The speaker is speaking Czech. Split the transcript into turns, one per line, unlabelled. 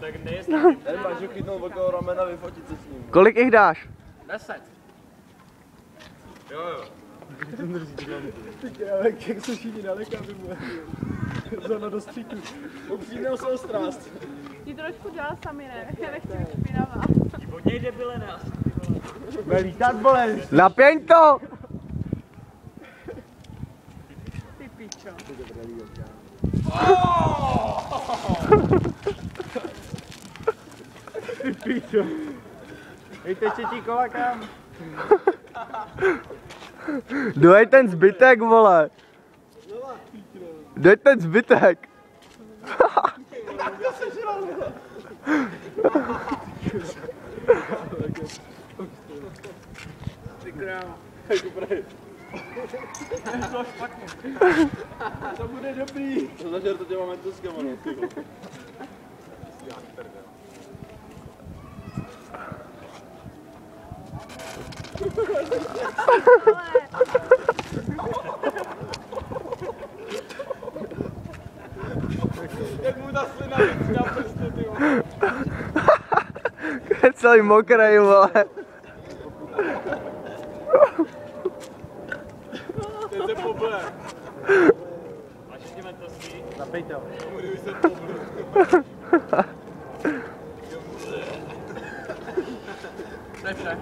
Tak nejistý.
Tady máš ho chytnout okolo ramena, vyfotit se s ním.
Kolik jich dáš?
10. Jo.
Ale jak se všichni daleka, aby mu zóna do stříku. Upřímnou svou strást.
Ti trošku dělá sami, ne? Já nechci být špinavá.
Od něj debile nás.
Bude lítat, bolej.
Napěň to!
Ty pičo.
Ty píčo. Hejte třetí kola kam.
Dojď ten zbytek, vole. Dojď ten zbytek.
Ty krávo. To špatně. To bude dobrý. To zažer to těma mentoskama, no, ty vole. Jak mu ta slina víc na prstu, ty vole.
Je celý mokrej, vole.
Teď se poble.
Máš ještě mentosky?
Napej to. Můžu se poble.
To je vše.